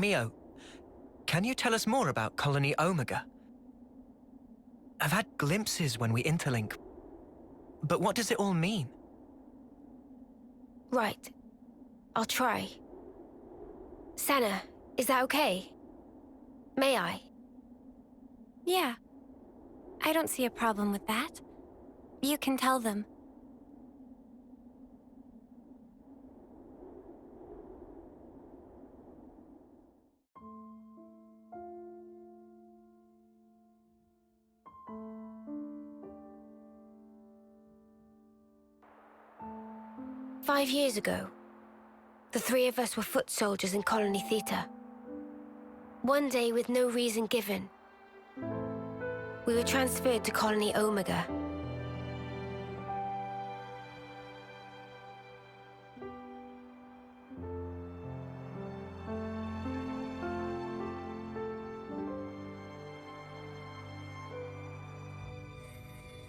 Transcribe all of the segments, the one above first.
Mio, can you tell us more about Colony Omega? I've had glimpses when we interlink, but what does it all mean? Right. I'll try. Senna, is that okay? May I? Yeah. I don't see a problem with that. You can tell them. "5 years ago, the three of us were foot soldiers in Colony Theta. One day, with no reason given, we were transferred to Colony Omega.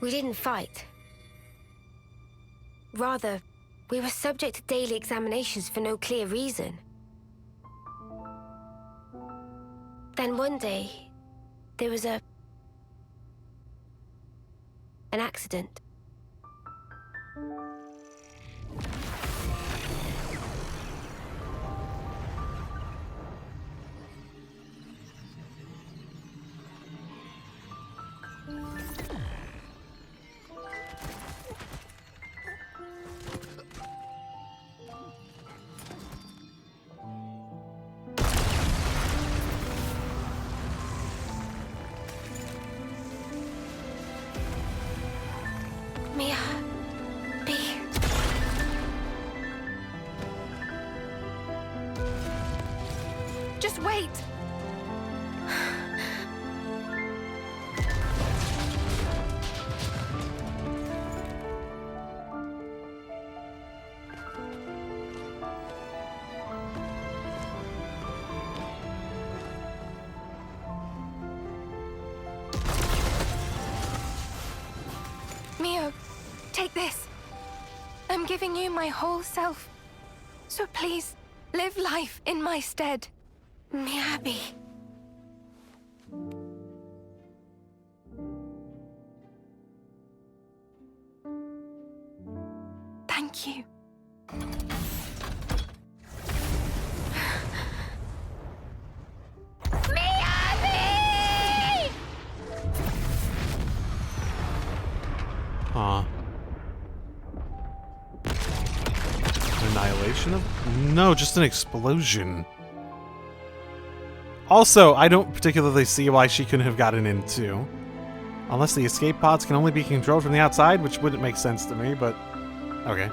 We didn't fight. Rather, we were subject to daily examinations for no clear reason. Then one day, there was an accident. Mia, B. Just wait! Mio, take this. I'm giving you my whole self. So please, live life in my stead. Miyabi. Thank you. Miyabi! Huh. Annihilation of? No, just an explosion. Also, I don't particularly see why she couldn't have gotten in too. Unless the escape pods can only be controlled from the outside, which wouldn't make sense to me, but... Okay.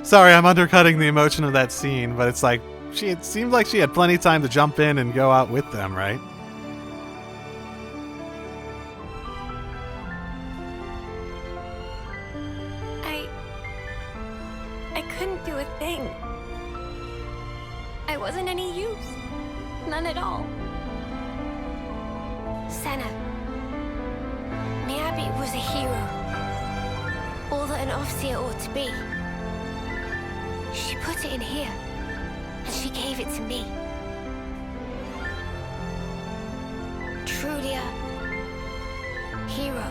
Sorry, I'm undercutting the emotion of that scene, but it's like, it seemed like she had plenty of time to jump in and go out with them, right? I couldn't do a thing. I wasn't any use. None at all. Senna. Miyabi was a hero. All that an Offseer ought to be. She put it in here, and she gave it to me. Truly a hero.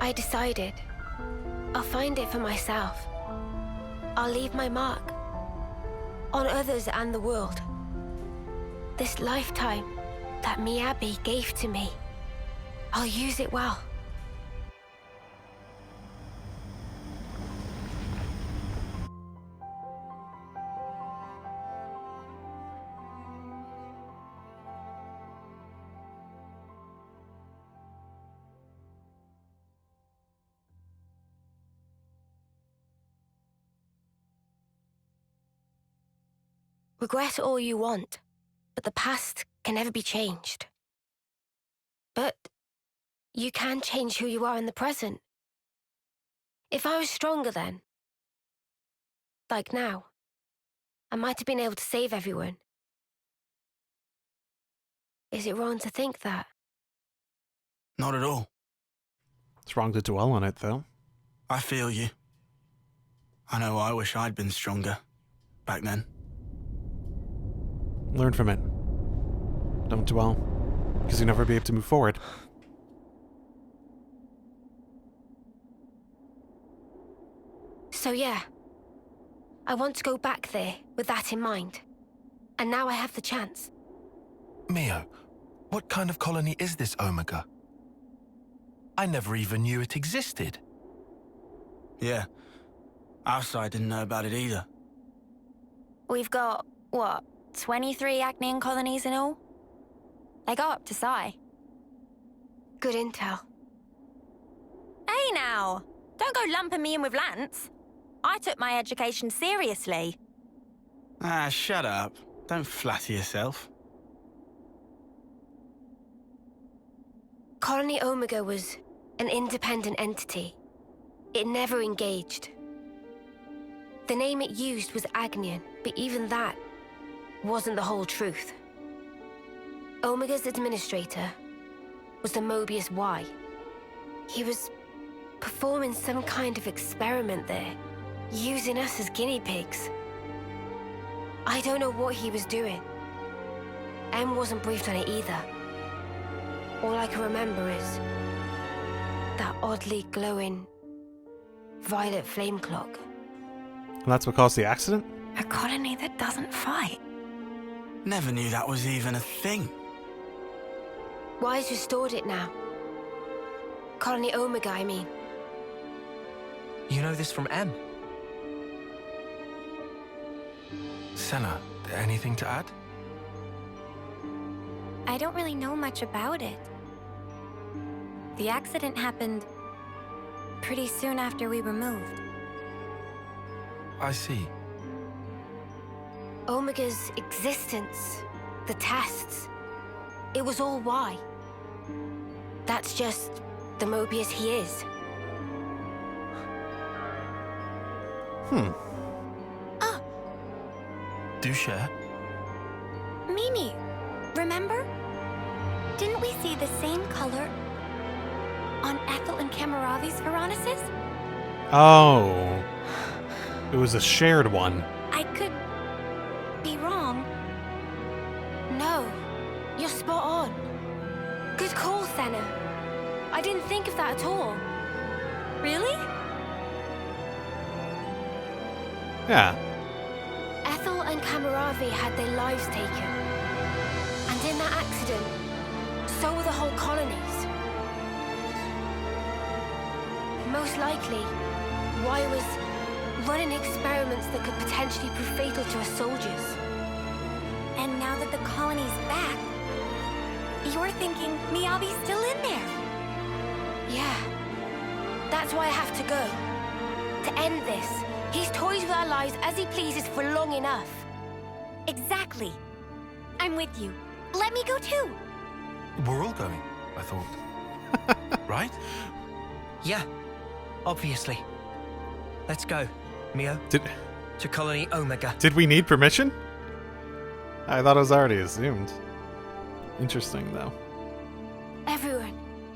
I decided I'll find it for myself. I'll leave my mark on others and the world. This lifetime that Miyabi gave to me, I'll use it well. Regret all you want, but the past can never be changed. But you can change who you are in the present. If I was stronger then, like now, I might have been able to save everyone. Is it wrong to think that? Not at all. It's wrong to dwell on it, though. I feel you. I know I wish I'd been stronger. back then. Learn from it. Don't dwell, because you'll never be able to move forward. So yeah, I want to go back there with that in mind. And now I have the chance. Mio, what kind of colony is this Omega? I never even knew it existed. Yeah. Our side didn't know about it either. We've got, what, 23 Acnean colonies in all? They go up to Psi. Good intel. Hey now! Don't go lumping me in with Lance. I took my education seriously. Ah, shut up. Don't flatter yourself. Colony Omega was an independent entity. It never engaged. The name it used was Agnian, but even that wasn't the whole truth. Omega's administrator was the Mobius Y. He was performing some kind of experiment there, using us as guinea pigs. I don't know what he was doing. M wasn't briefed on it either. All I can remember is that oddly glowing violet flame clock. And that's what caused the accident? A colony that doesn't fight. Never knew that was even a thing. Wise restored it now. Colony Omega, I mean. You know this from M? Senna, anything to add? I don't really know much about it. The accident happened pretty soon after we were moved. I see. Omega's existence, the tests, it was all Y. That's just the Mobius he is. Do share. Mimi, remember? Didn't we see the same color on Ethel and Camaravi's Veronicus? Oh. It was a shared one. I could be wrong. No, you're spot on. Good call, Senna. I didn't think of that at all. Really? Yeah. Ethel and Camaravi had their lives taken. And in that accident, so were the whole colonies. Most likely, Y was running experiments that could potentially prove fatal to us soldiers. And now that the colony's back, you're thinking Miyabi's still in there? Yeah. That's why I have to go. To end this. He's toys with our lives as he pleases for long enough. Exactly. I'm with you. Let me go too. We're all going, I thought. Right? Yeah, obviously. Let's go, Mio. To Colony Omega. Did we need permission? I thought it was already assumed. Interesting, though. Everyone,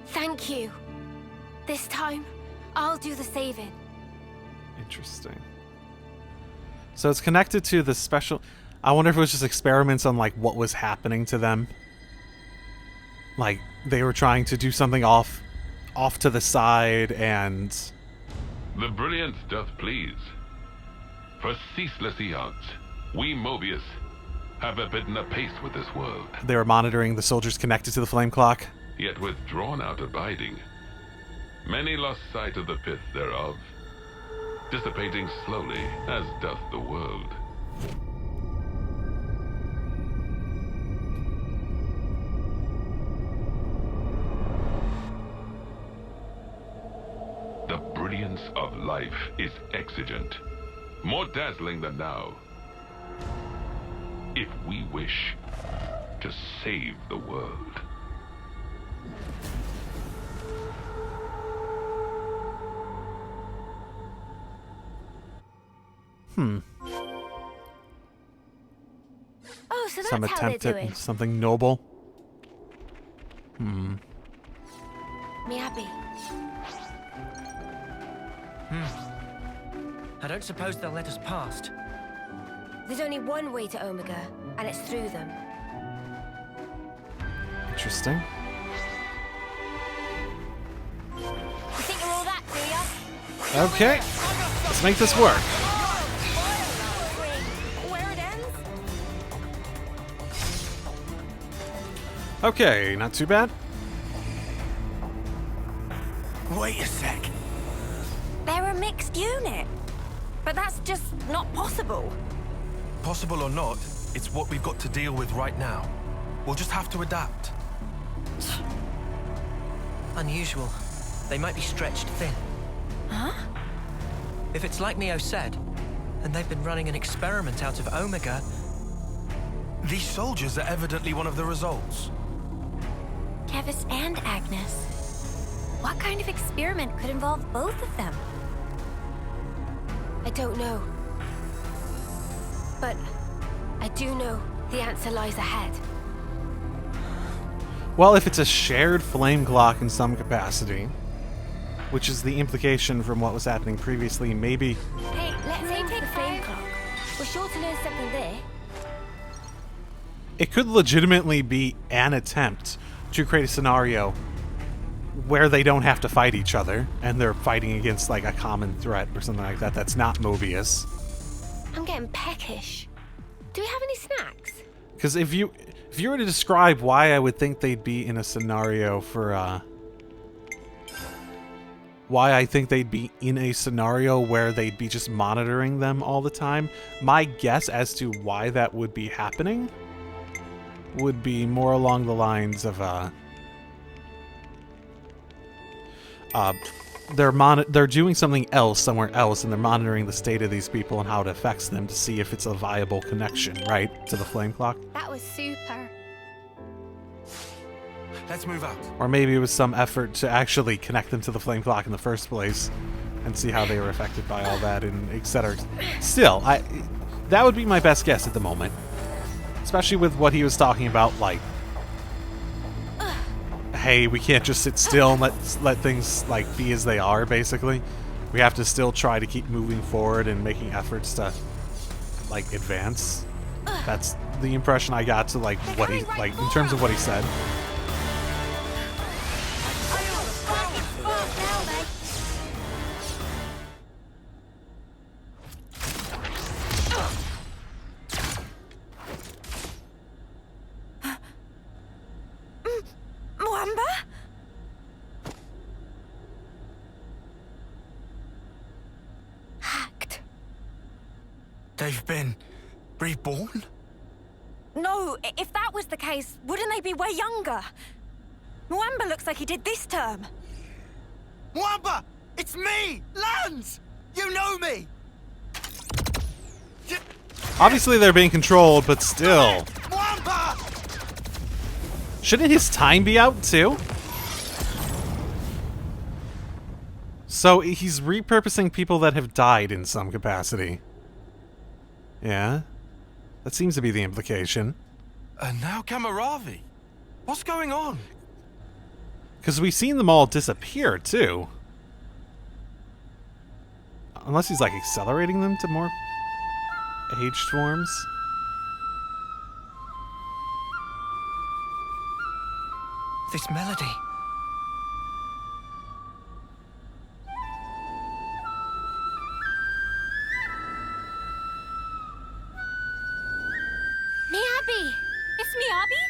thank you. This time, I'll do the saving. Interesting. So it's connected to the special... I wonder if it was just experiments on, like, what was happening to them. Like, they were trying to do something off to the side, and... The brilliance doth please. For ceaseless eons, we Mobius have forbidden a pace with this world. They were monitoring the soldiers connected to the flame clock. Yet with drawn-out abiding, many lost sight of the pith thereof, dissipating slowly as doth the world. The brilliance of life is exigent, more dazzling than now. If we wish to save the world. Oh, so that's Some how they're attempt doing. at something noble. Miyabi. I don't suppose they'll let us past. There's only one way to Omega, and it's through them. Interesting. You think you're all that, do ya? Okay. Let's make this work. Where it ends? Okay, not too bad. Wait a sec. They're a mixed unit. But that's just not possible. Possible or not, it's what we've got to deal with right now. We'll just have to adapt. Unusual. They might be stretched thin. Huh? If it's like Mio said, and they've been running an experiment out of Omega, These soldiers are evidently one of the results. Kevis and Agnes. What kind of experiment could involve both of them? I don't know. But I do know the answer lies ahead. Well, if it's a shared flame clock in some capacity, which is the implication from what was happening previously, maybe... Hey, let's aim for the flame clock. We're sure to learn something there. It could legitimately be an attempt to create a scenario where they don't have to fight each other, and they're fighting against, like, a common threat or something like that that's not Mobius. I'm getting peckish. Do we have any snacks? Because if you were to describe why I would think they'd be in a scenario for, why I think they'd be in a scenario where they'd be just monitoring them all the time, my guess as to why that would be happening would be more along the lines of, they're doing something else somewhere else, and they're monitoring the state of these people and how it affects them to see if it's a viable connection, right, to the flame clock. That was super. Let's move out. Or maybe it was some effort to actually connect them to the flame clock in the first place and see how they were affected by all that, and etc. Still, that would be my best guess at the moment. Especially with what he was talking about, like, hey, we can't just sit still and let things, like, be as they are, basically. We have to still try to keep moving forward and making efforts to, like, advance. That's the impression I got to, like, what he, like, in terms of what he said. They've been reborn? No, if that was the case, wouldn't they be way younger? Mwamba looks like he did this term. Mwamba! It's me! Lance! You know me! Obviously they're being controlled, but still. Mwamba! Shouldn't his time be out, too? So he's repurposing people that have died in some capacity. Yeah? That seems to be the implication. And now Kamaravi. What's going on? Because we've seen them all disappear, too. Unless he's, like, accelerating them to more aged forms. this melody. Miyabi! It's Miyabi?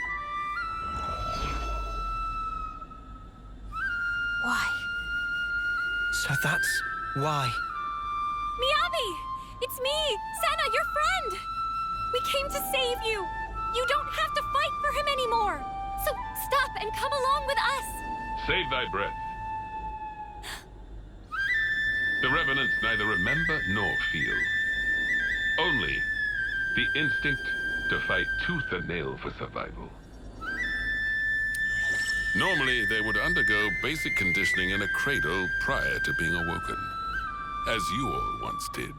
Why? So that's why. Miyabi! It's me, Senna, your friend! We came to save you! You don't have to fight for him anymore! So stop and come along with us! Save thy breath. The Revenants neither remember nor feel. Only the instinct to fight tooth and nail for survival. Normally, they would undergo basic conditioning in a cradle prior to being awoken, as you all once did.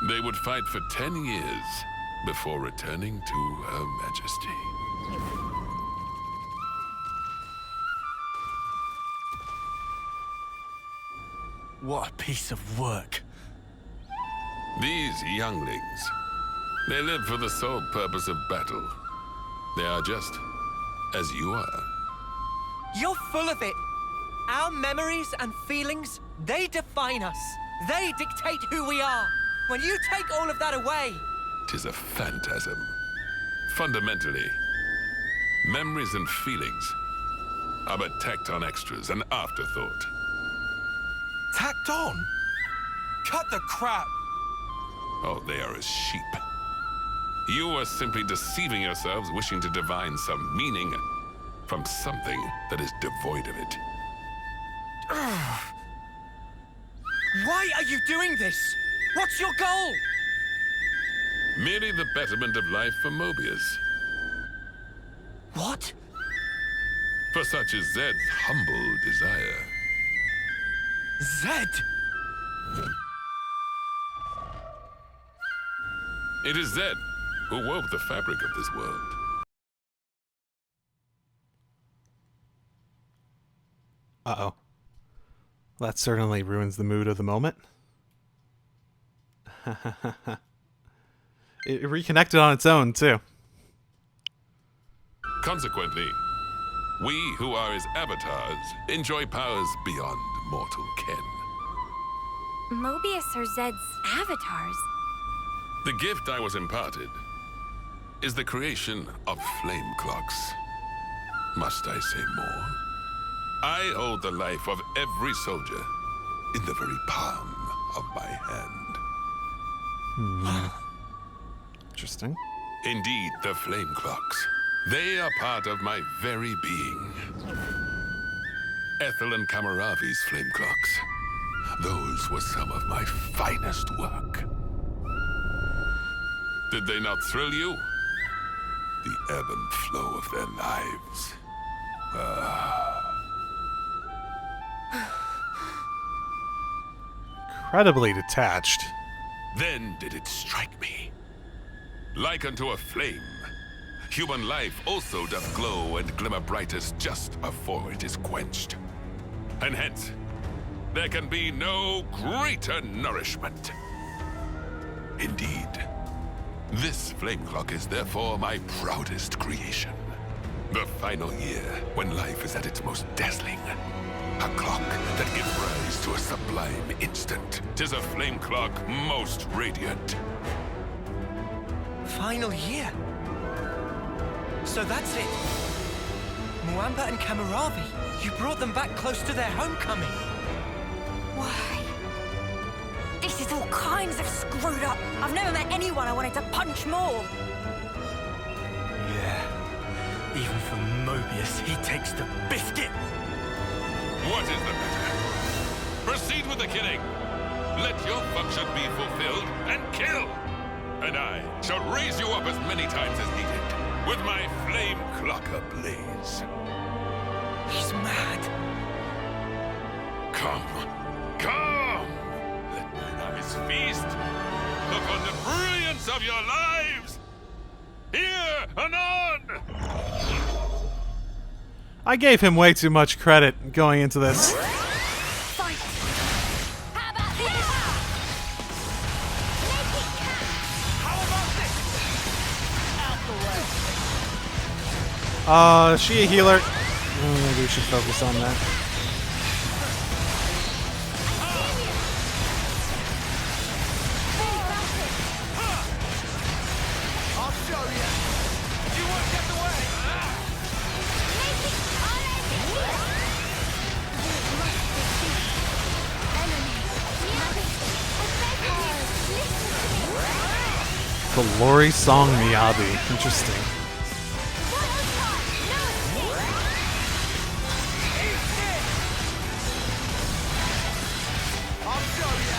They would fight for 10 years before returning to Her Majesty. What a piece of work. These younglings, they live for the sole purpose of battle. They are just as you are. You're full of it. Our memories and feelings, they define us. They dictate who we are. When you take all of that away... 'Tis a phantasm. Fundamentally, memories and feelings are but tacked-on extras, an afterthought. Tacked on? Cut the crap! Oh, they are as sheep. You are simply deceiving yourselves, wishing to divine some meaning from something that is devoid of it. Why are you doing this? What's your goal? Merely the betterment of life for Mobius. What? For such is Zed's humble desire. Zed! It is Zed who wove the fabric of this world. Uh-oh. That certainly ruins the mood of the moment. It reconnected on its own, too. Consequently, we who are his avatars enjoy powers beyond mortal ken. Mobius are Zed's avatars. The gift I was imparted is the creation of flame clocks. Must I say more? I hold the life of every soldier in the very palm of my hand. Interesting. Indeed, the flame clocks. They are part of my very being. Ethel and Kamaravi's flame clocks. Those were some of my finest work. Did they not thrill you? The ebb and flow of their lives. Incredibly detached. Then did it strike me. Like unto a flame, human life also doth glow and glimmer brightest just afore it is quenched. And hence, there can be no greater nourishment. Indeed, this flame clock is therefore my proudest creation. The final year, when life is at its most dazzling. A clock that gives rise to a sublime instant. 'Tis a flame clock most radiant. Final year. So that's it. Muamba and Kamaravi, you brought them back close to their homecoming. Why? This is all kinds of screwed up. I've never met anyone I wanted to punch more. Yeah. Even for Mobius, he takes the biscuit. What is the matter? Proceed with the killing. Let your function be fulfilled and kill. And I shall raise you up as many times as needed with my flame clock ablaze. He's mad. Come. Let mine eyes feast upon the brilliance of your lives. Here, anon! I gave him way too much credit going into this. Fight! How about this? Make it count! How about this? Out the way. Is she a healer? Maybe we should focus on that. I'll show you. You won't get the way. The Lori song Miyabi. Interesting. I'll show you.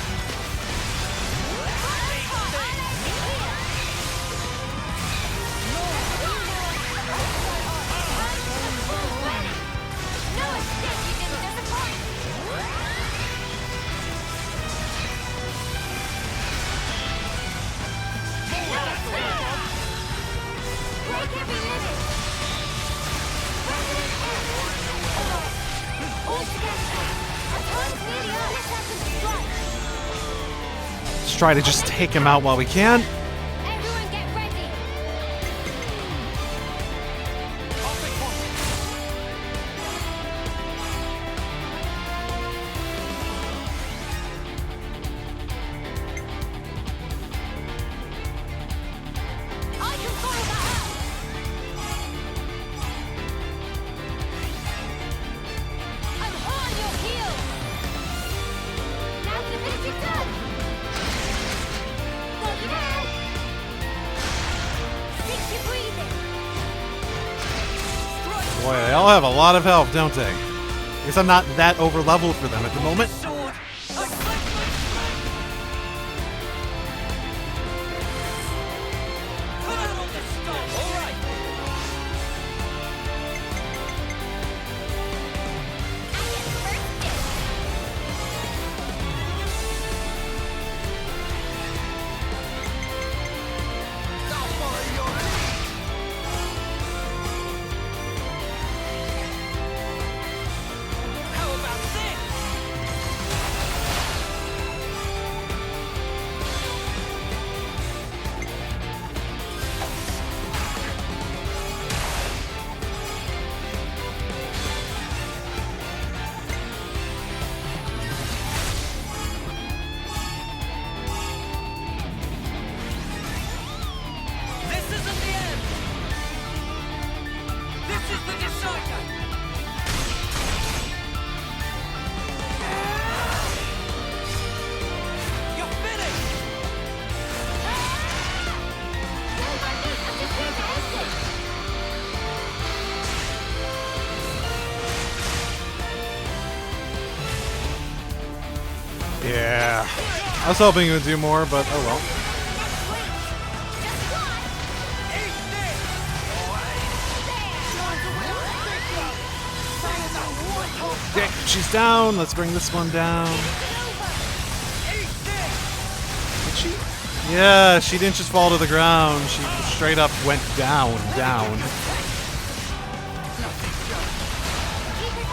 try to just take him out while we can. Everyone get ready. I can follow that up. I'm on your heels. Now's the finishing touch. Go now. Take your breathing. Boy, they all have a lot of health, don't they? I guess I'm not that over leveled for them at the moment. Sword. Put out on this stuff. All right. How about this? This isn't the end. This is the decider. You're finished. Yeah. I was hoping it would do more, but oh well. Okay, she's down. Let's bring this one down. Did she? Yeah, she didn't just fall to the ground. She straight up went down.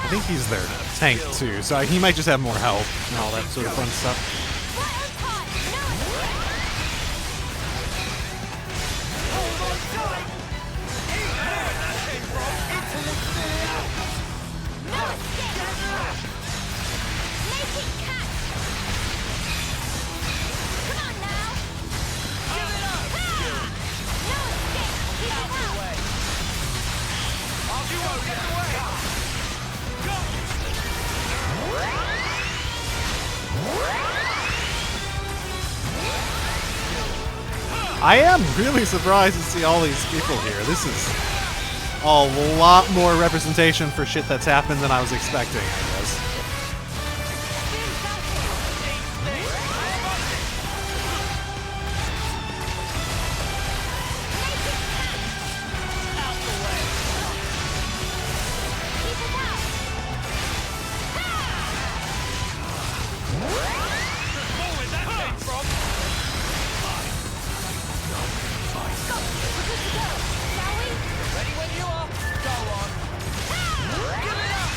I think he's their tank too, so he might just have more health and all that sort of fun stuff. I am really surprised to see all these people here. This is a lot more representation for shit that's happened than I was expecting, I guess. Ready when you are. Go on. Give it up.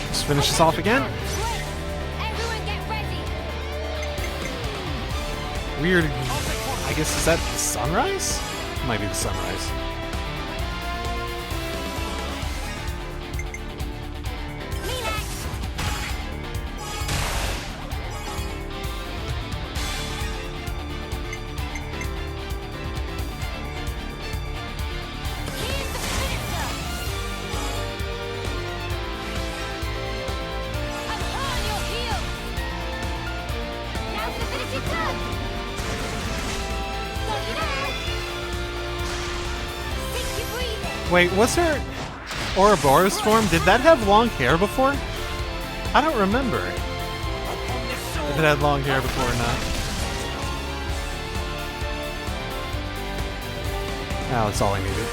Let's finish this off again. Everyone get ready. Weird. I guess, is that the sunrise? Might be the sunrise. Me next. Here's the finisher. I'm on your heels. Now's the finishing touch. Slow you down. Take your breathing. Wait, was her Ouroboros form? Did that have long hair before? I don't remember if it had long hair before or not. Now that's all I needed.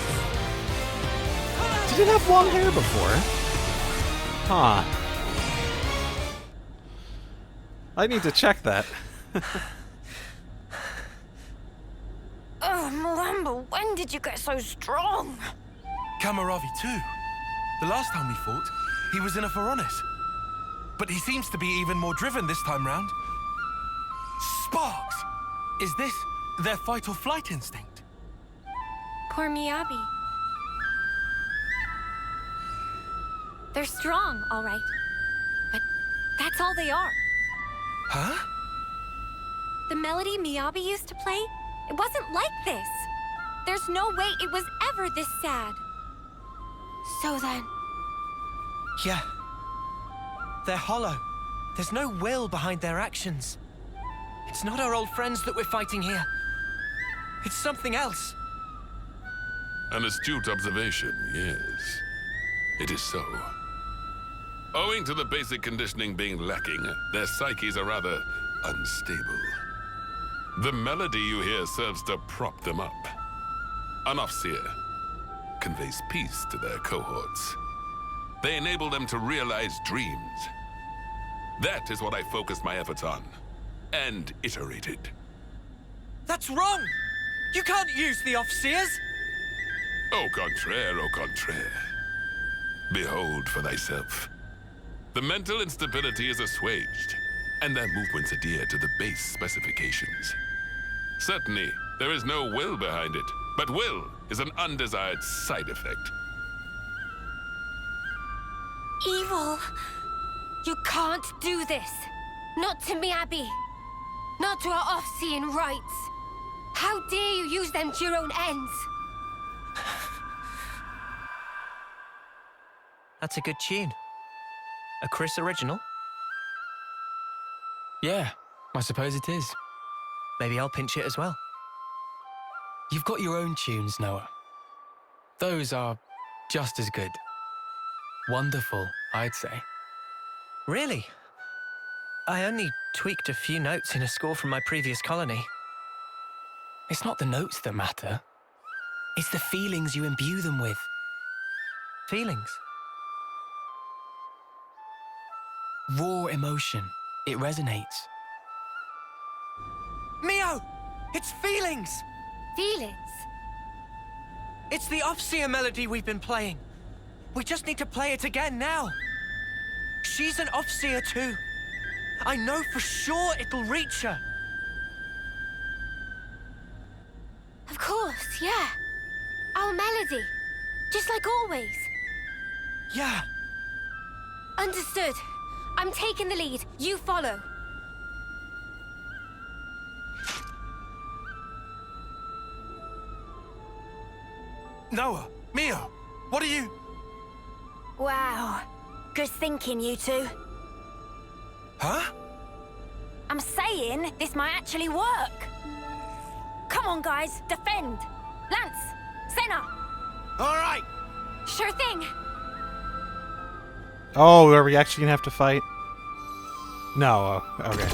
Did it have long hair before? Huh. I need to check that. Oh, Miranda, when did you get so strong? Kamaravi too. The last time we fought, he was in a Pharaonis. But he seems to be even more driven this time round. Sparks! Is this their fight or flight instinct? Poor Miyabi. They're strong, all right. But that's all they are. Huh? The melody Miyabi used to play, it wasn't like this. There's no way it was ever this sad. So then, Yeah. They're hollow. There's no will behind their actions. It's not our old friends that we're fighting here. It's something else. An astute observation, yes. It is so. Owing to the basic conditioning being lacking, their psyches are rather unstable. The melody you hear serves to prop them up. An Offseer conveys peace to their cohorts. They enable them to realize dreams. That is what I focused my efforts on, and iterated. That's wrong! You can't use the Offseers! Au contraire, au contraire. Behold for thyself. The mental instability is assuaged, and their movements adhere to the base specifications. Certainly, there is no will behind it, but will is an undesired side effect. evil. You can't do this. Not to Miyabi. Not to our off-seeing rights. How dare you use them to your own ends? That's a good tune. A Chris original? Yeah, I suppose it is. Maybe I'll pinch it as well. You've got your own tunes, Noah. Those are just as good. Wonderful, I'd say. Really? I only tweaked a few notes in a score from my previous colony. It's not the notes that matter. It's the feelings you imbue them with. Feelings? Raw emotion. It resonates. Mio! It's feelings! Feelings? It's the Offseer melody we've been playing. We just need to play it again now. She's an Offseer too. I know for sure it'll reach her. Of course, yeah. Our melody. Just like always. Yeah. Understood. I'm taking the lead. You follow. Noah, Mio, what are you... Wow. Good thinking, you two. Huh? I'm saying this might actually work. Come on, guys. Defend. Lance. Senna. All right. Sure thing. Oh, are we actually gonna have to fight? No, okay.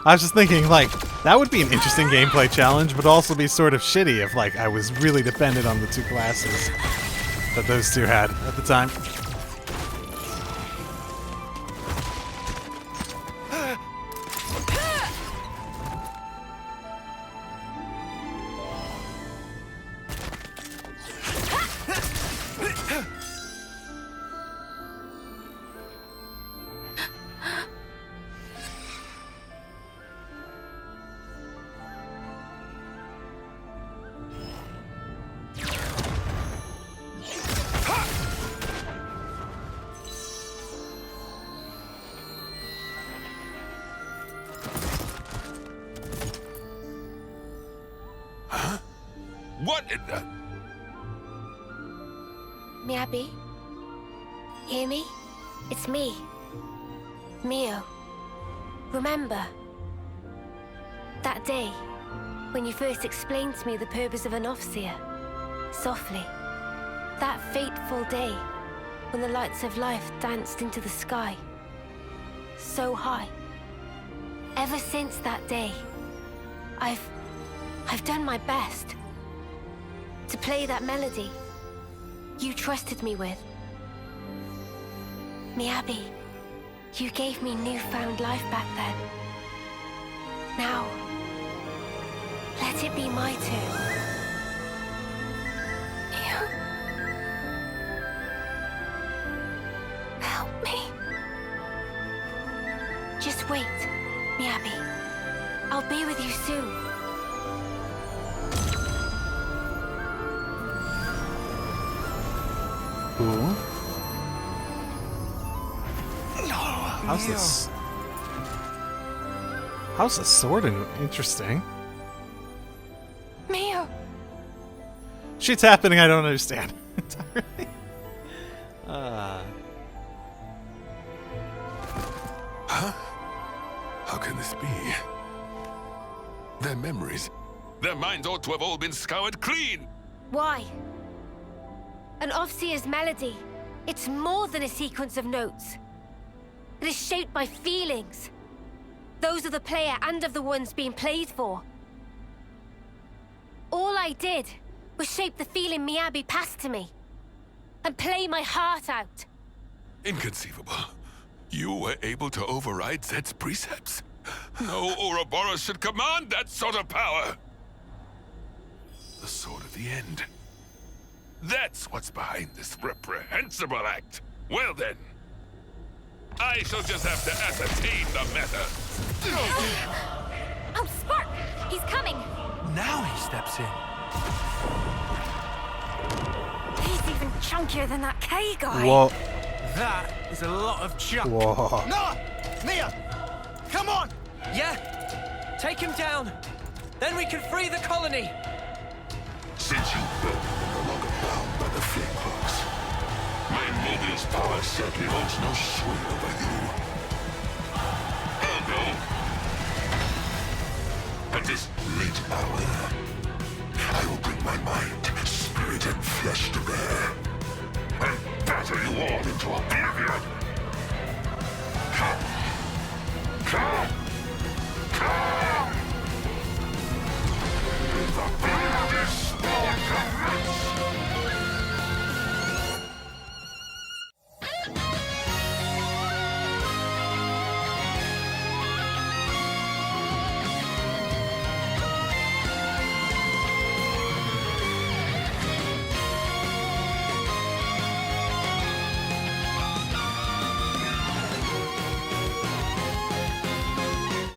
I was just thinking, like, that would be an interesting gameplay challenge, but also be sort of shitty if, like, I was really dependent on the two classes that those two had at the time. What in the... Miyabi? Hear me? It's me. Mio. Remember? That day, when you first explained to me the purpose of an Offseer. Softly. That fateful day, when the lights of life danced into the sky. So high. Ever since that day, I've done my best to play that melody you trusted me with. Miyabi, you gave me newfound life back then. Now, let it be my turn. Just wait, Miyabi. I'll be with you soon. Ooh. How's this? How's the sword interesting? Mio! Shit's happening I don't understand. Entirely. Huh? How can this be? Their memories, their minds ought to have all been scoured clean! Why? An Offseer's melody. It's more than a sequence of notes. It is shaped by feelings. Those of the player and of the ones being played for. All I did was shape the feeling Miyabi passed to me. And play my heart out. Inconceivable. You were able to override Zed's precepts? No Ouroboros should command that sort of power! The Sword of the End. That's what's behind this reprehensible act. Well then, I shall just have to ascertain the matter. Oh, Spark! He's coming! Now he steps in. He's even chunkier than that K guy. Whoa. That is a lot of junk. Whoa. Noah! Mia! Come on! Yeah, take him down. Then we can free the colony. Since you both are no longer bound by the flame hooks, my Mobius power certainly holds no sway over you. Oh no! At this late hour, I will bring my mind, spirit, and flesh to bear, and batter you all into oblivion! Come! Come!